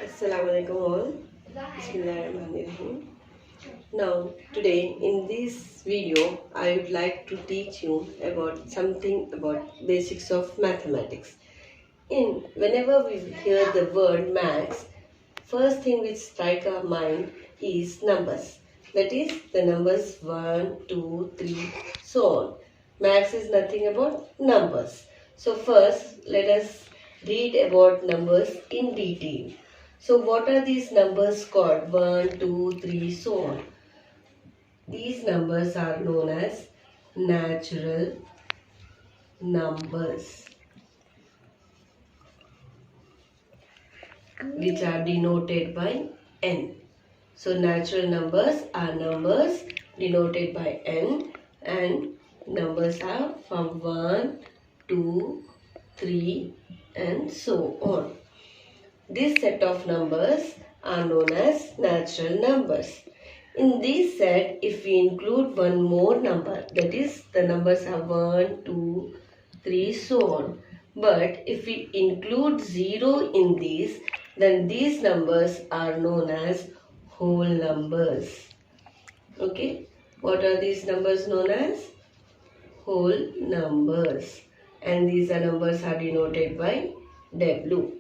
Assalamualaikum all. Bismillahirrahmanirrahim. Now, today in this video, I would like to teach you about something about basics of mathematics. Whenever we hear the word maths, first thing which strike our mind is numbers. That is the numbers 1, 2, 3, so on. Maths is nothing about numbers. So first, let us read about numbers in detail. So what are these numbers called? 1, 2, 3, so on. These numbers are known as natural numbers, which are denoted by n. So natural numbers are numbers denoted by n, and numbers are from 1, 2, 3 and so on. This set of numbers are known as natural numbers. In this set, if we include one more number, that is the numbers are 1, 2, 3, so on. But if we include 0 in these, then these numbers are known as whole numbers. Okay, what are these numbers known as? Whole numbers. And these are numbers are denoted by W.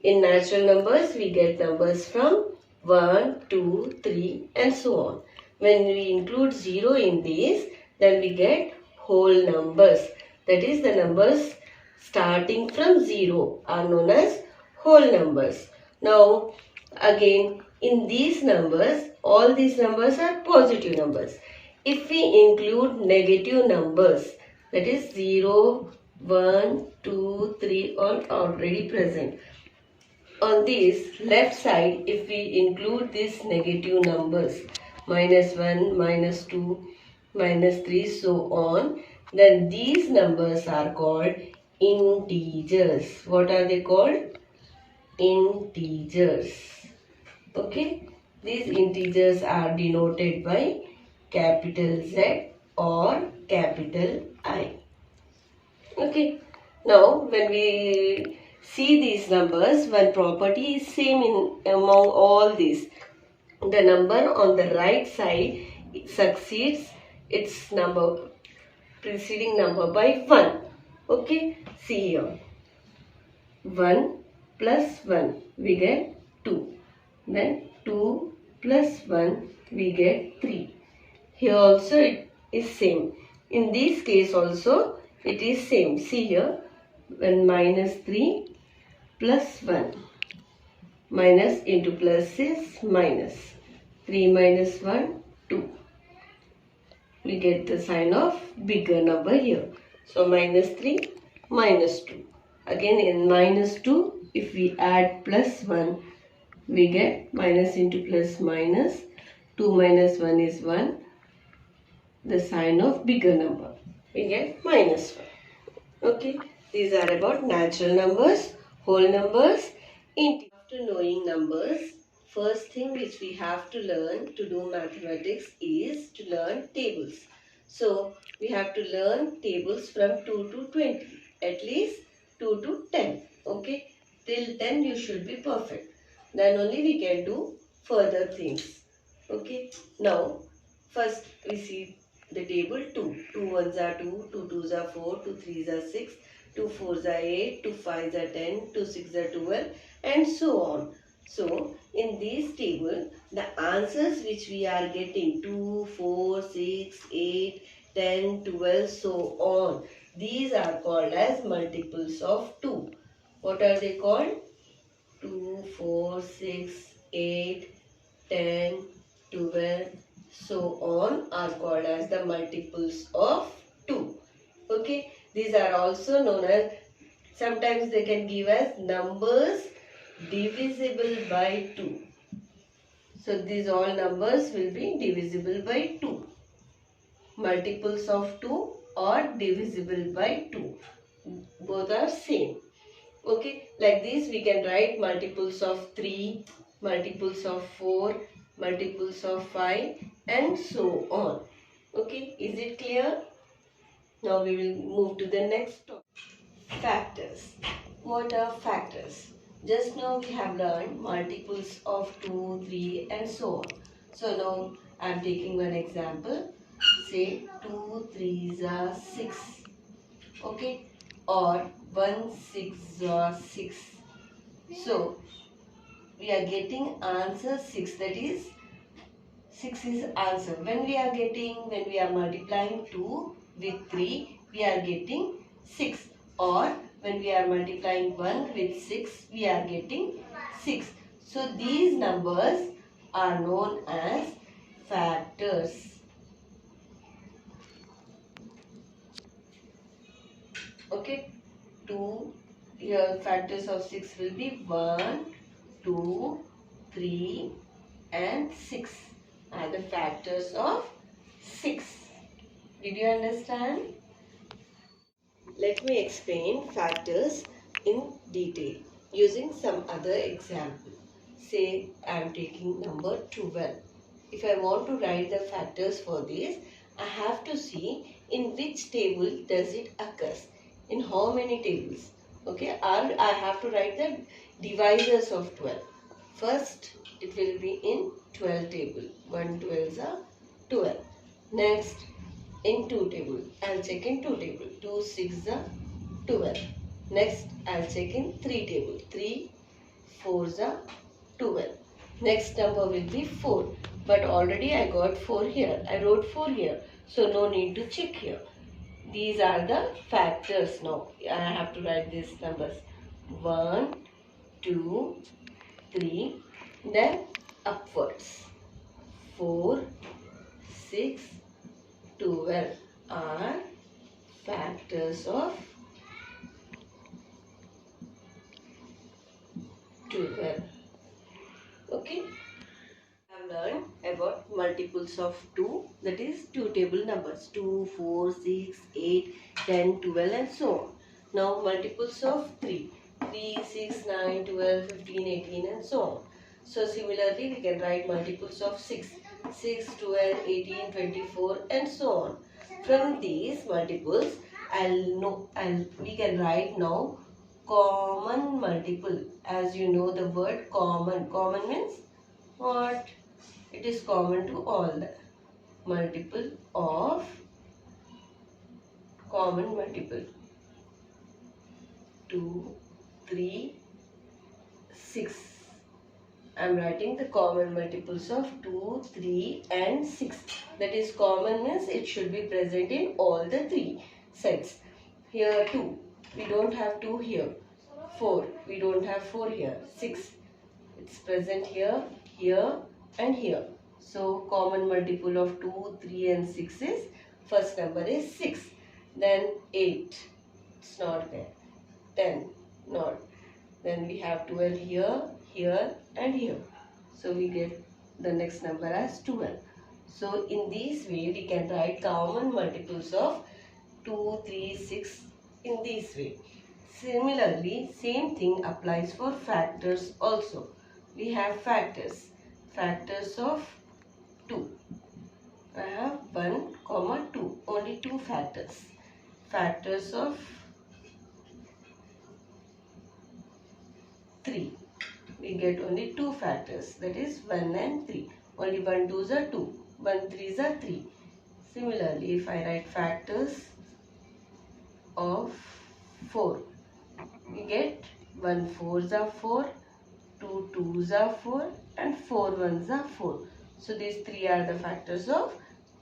In natural numbers, we get numbers from 1, 2, 3 and so on. When we include 0 in these, then we get whole numbers. That is, the numbers starting from 0 are known as whole numbers. Now, again, in these numbers, all these numbers are positive numbers. If we include negative numbers, that is 0, 1, 2, 3 all already present. On this left side, if we include these negative numbers, -1, -2, -3, so on, then these numbers are called integers. What are they called? Integers. Okay, these integers are denoted by capital Z or capital I. Okay, now when we see these numbers, one property is same among all these. The number on the right side succeeds its number, preceding number by 1. Okay, see here. 1 plus 1 we get 2. Then 2 plus 1 we get 3. Here also it is same. In this case also it is same. See here, when -3 plus 1. Minus into plus is minus. 3 minus 1, 2. We get the sign of bigger number here. So -3, -2. Again in -2, if we add plus 1, we get minus into plus minus. 2 minus 1 is 1. The sign of bigger number. We get -1. Okay, these are about natural numbers, whole numbers, integers. After knowing numbers, first thing which we have to learn to do mathematics is to learn tables. So, we have to learn tables from 2 to 20, at least 2 to 10. Okay, till 10 you should be perfect. Then only we can do further things. Okay, now first we see the table 2. 2 ones are 2, 2 twos are 4, 2 threes are 6, 2 fours are 8, 2 fives are 10, 2 sixes are 12 and so on. So, in this table, the answers which we are getting 2, 4, 6, 8, 10, 12, so on. These are called as multiples of 2. What are they called? 2, 4, 6, 8, 10, 12, so on are called as the multiples of 2. Okay, these are also known as, sometimes they can give as numbers divisible by 2. So these all numbers will be divisible by 2. Multiples of 2 or divisible by 2. Both are same. Okay, like this we can write multiples of 3, multiples of 4, multiples of 5 and so on. Okay, is it clear? Now we will move to the next topic. Factors. What are factors? Just now we have learned multiples of 2, 3 and so on. So now I am taking one example. Say 2 3s are 6. Okay. Or 1 6 are 6. So we are getting answer 6, that is 6 is answer. When we are multiplying 2 with 3, we are getting 6. Or when we are multiplying 1 with 6, we are getting 6. So these numbers are known as factors. Okay. 2, here factors of 6 will be 1, 2, 3 and 6 are the factors of 6. Did you understand? Let me explain factors in detail using some other example. Say I am taking number 12. If I want to write the factors for this, I have to see in which table does it occurs. In how many tables? Okay, or I have to write the divisors of 12. First, it will be in 12 table. 1 12s are 12. Next, in 2 table, I'll check in 2 table. 2 6 are 12. Next, I'll check in 3 table. 3 4s are 12. Next number will be 4. But already I got 4 here. I wrote 4 here. So no need to check here. These are the factors now. I have to write these numbers. 1, 2, 3. Then upwards. 4, 6, 12 are factors of 12. Okay. I have learned about multiples of 2, that is 2 table numbers 2, 4, 6, 8, 10, 12 and so on. Now multiples of 3, 3, 6, 9, 12, 15, 18 and so on. So similarly we can write multiples of 6, 6, 12, 18, 24 and so on. From these multiples we can write now common multiple. As you know the word common. Common means what? It is common to all the multiple of common multiple 2, 3, 6. I am writing the common multiples of 2, 3 and 6. That is common means it should be present in all the 3 sets. Here 2. We don't have 2 here. 4. We don't have 4 here. 6. It's present here, here and here. So common multiple of 2, 3 and 6 is, first number is 6. Then 8. It's not there. 10. Not. Then we have 12 here, here and here. So we get the next number as 12. So in this way we can write common multiples of 2, 3, 6 in this way. Similarly, same thing applies for factors also. We have factors. Factors of 2. I have 1, 2. Only 2 factors. Factors of 3. We get only 2 factors. That is 1 and 3. Only 1 2s are 2. 1 3s are 3. Similarly, if I write factors of 4. We get 1 4s are 4. 2 2s are 4 and 4 1s are 4. So these 3 are the factors of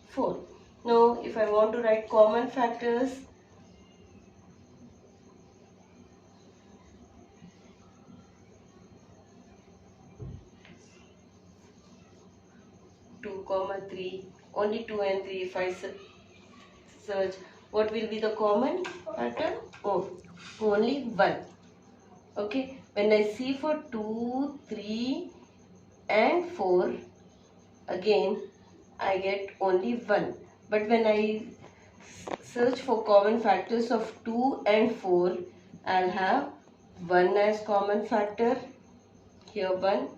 4. Now if I want to write common factors, two comma 3, only 2 and 3 if I search, what will be the common factor? Oh, only 1. Okay, when I see for 2, 3 and 4, again I get only 1. But when I search for common factors of 2 and 4, I'll have 1 as common factor, here 1,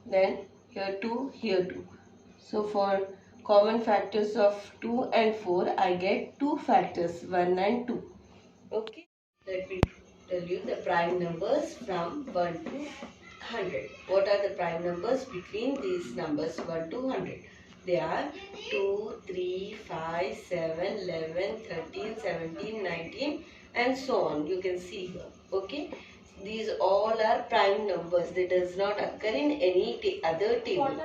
then here 2, here 2. So for common factors of 2 and 4, I get 2 factors, 1 and 2. Okay, let me tell you the prime numbers from 1 to 100. What are the prime numbers between these numbers 1 to 100? They are 2, 3, 5, 7, 11, 13, 17, 19 and so on. You can see here. Okay. These all are prime numbers. They does not occur in any other table.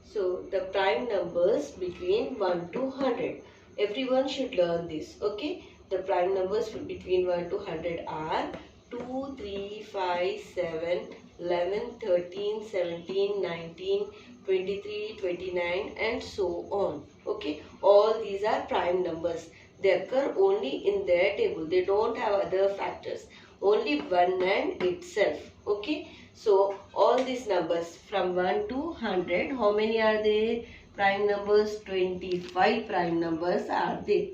So the prime numbers between 1 to 100. Everyone should learn this. Okay. The prime numbers between 1 to 100 are 2, 3, 5, 7, 11, 13, 17, 19, 23, 29 and so on. Okay. All these are prime numbers. They occur only in their table. They don't have other factors. Only one and itself. Okay. So all these numbers from 1 to 100, how many are there? Prime numbers, 25 prime numbers are there.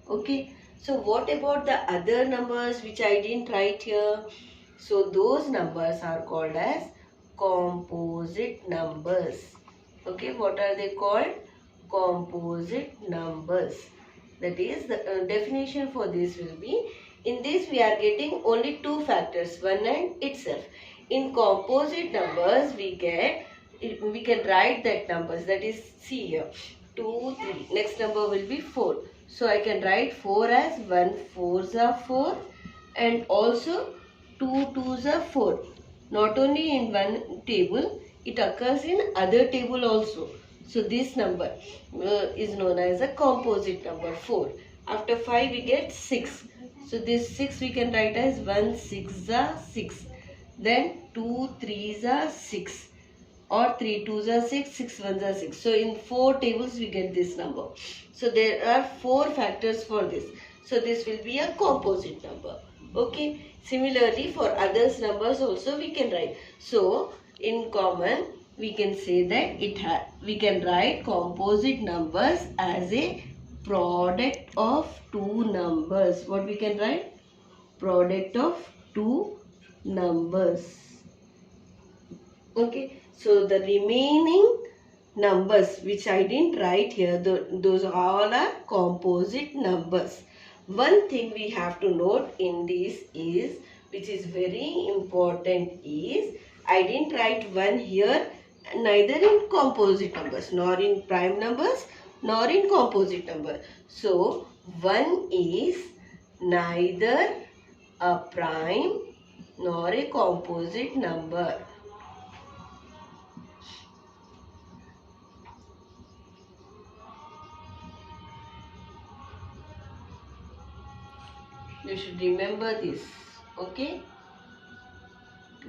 Okay. So what about the other numbers which I didn't write here? So those numbers are called as composite numbers. Okay. What are they called? Composite numbers. That is the definition for this will be, in this we are getting only two factors, one and itself. In composite numbers we can write that numbers, that is, see here, 2, 3, next number will be 4. So I can write 4 as 1 4s are 4 and also 2 2s are 4. Not only in one table, it occurs in other table also. So this number is known as a composite number 4. After 5 we get 6. So this 6 we can write as 1 6s are 6. Then 2 3s are 6 or 3 2s are 6, 6 1s are 6. So in 4 tables we get this number. So there are 4 factors for this. So this will be a composite number. Okay. Similarly for others numbers also we can write. So in common we can say that we can write composite numbers as a product of two numbers. What we can write? Product of two numbers. Okay. So the remaining numbers which I didn't write here, those all are composite numbers. One thing we have to note in this is, which is very important, is I didn't write 1 here, neither in composite numbers, nor in prime numbers, nor in composite number. So 1 is neither a prime nor a composite number. You should remember this. Okay.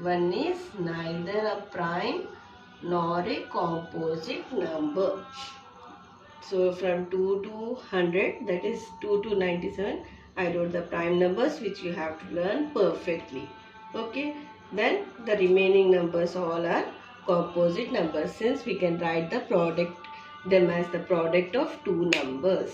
1 is neither a prime nor a composite number. So from 2 to 100, that is 2 to 97, I wrote the prime numbers which you have to learn perfectly. Okay. Then the remaining numbers all are composite numbers, since we can write them as the product of two numbers.